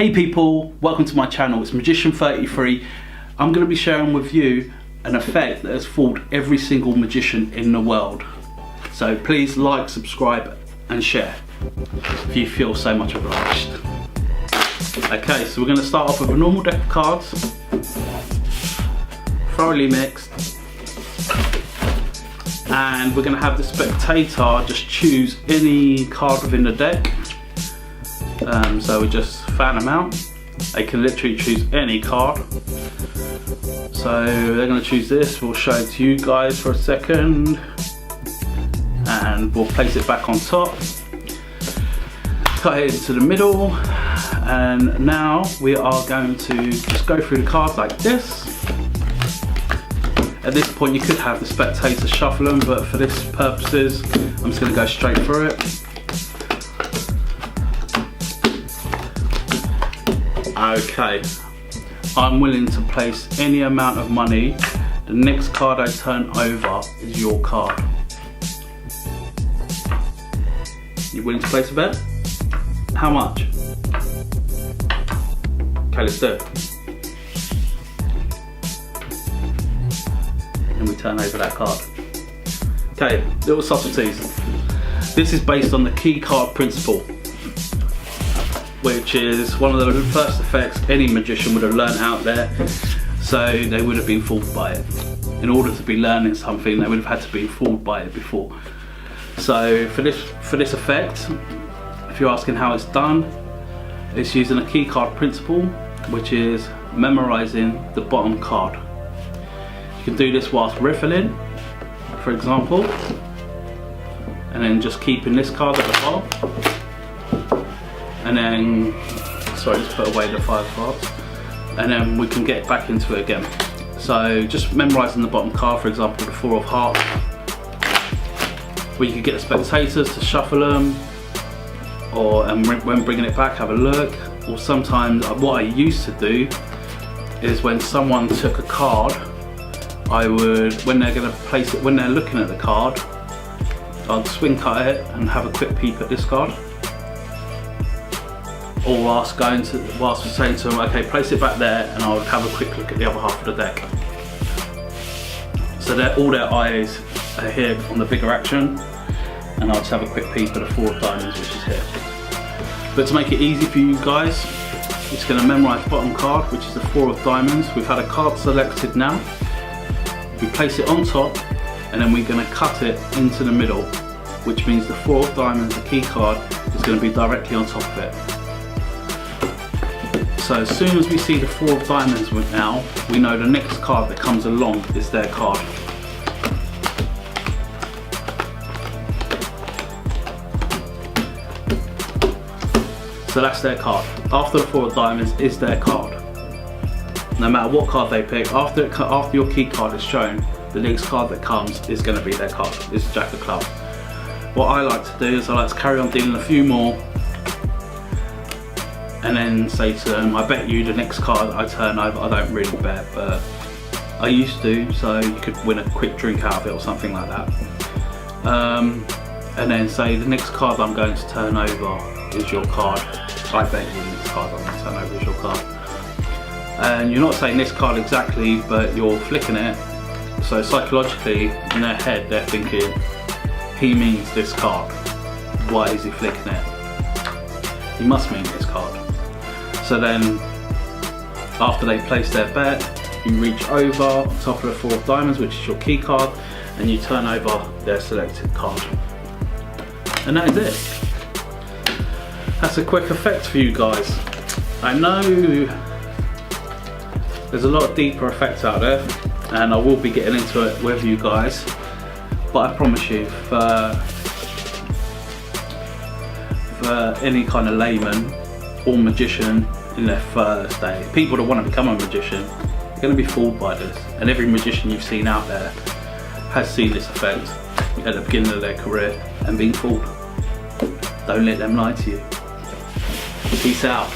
Hey people, welcome to my channel. It's Magician33. I'm going to be sharing with you an effect that has fooled every single magician in the world. So please like, subscribe and share if you feel so much obliged. Okay, so we're going to start off with a normal deck of cards, thoroughly mixed, and we're going to have the spectator just choose any card within the deck. So we just fan them out. They can literally choose any card. So they're going to choose this. We'll show it to you guys for a second, and we'll place it back on top. Cut it into the middle, and now we are going to just go through the cards like this. At this point you could have the spectator shuffle them, but for this purposes I'm just going to go straight through it. Okay, I'm willing to place any amount of money. The next card I turn over is your card. You willing to place a bet? How much? Okay, let's do it. And we turn over that card. Okay, little subtleties. This is based on the key card principle, which is one of the first effects any magician would have learned out there, so they would have been fooled by it. In order to be learning something, they would have had to be fooled by it before. So for this effect, if you're asking how it's done, it's using a key card principle, which is memorizing the bottom card. You can do this whilst riffling, for example, and then just keeping this card at the bottom. And then, sorry, just put away the 5 cards, and then we can get back into it again. So just memorising the bottom card, for example the 4 of hearts, where you could get the spectators to shuffle them, or when bringing it back have a look. Or sometimes what I used to do is when someone took a card, I would, when they're going to place it, when they're looking at the card, I'd swing cut it and have a quick peep at this card. Or whilst saying to them, okay, place it back there, and I would have a quick look at the other half of the deck. So all their eyes are here on the bigger action, and I'll just have a quick peep at the 4 of diamonds, which is here. But to make it easy for you guys, I'm just going to memorise the bottom card, which is the 4 of diamonds. We've had a card selected now. We place it on top, and then we're going to cut it into the middle, which means the 4 of diamonds, the key card, is going to be directly on top of it. So as soon as we see the 4 of diamonds now, we know the next card that comes along is their card. So that's their card. After the 4 of diamonds is their card. No matter what card they pick, after your key card is shown, the next card that comes is going to be their card. It's the Jack of Clubs. What I like to do is I like to carry on dealing a few more, and then say to them, I bet you the next card I turn over. I don't really bet, but I used to, so you could win a quick drink out of it or something like that. And then say the next card I'm going to turn over is your card. I bet you the next card I'm going to turn over is your card. And you're not saying this card exactly, but you're flicking it. So psychologically, in their head, they're thinking, he means this card. Why is he flicking it? He must mean this card. So then, after they place their bet, you reach over on top of the 4 of diamonds, which is your key card, and you turn over their selected card. And that is it. That's a quick effect for you guys. I know there's a lot deeper effects out there, and I will be getting into it with you guys, but I promise you, for any kind of layman or magician in their first day, people that want to become a magician, they're going to be fooled by this. And every magician you've seen out there has seen this effect at the beginning of their career and been fooled. Don't let them lie to you. Peace out.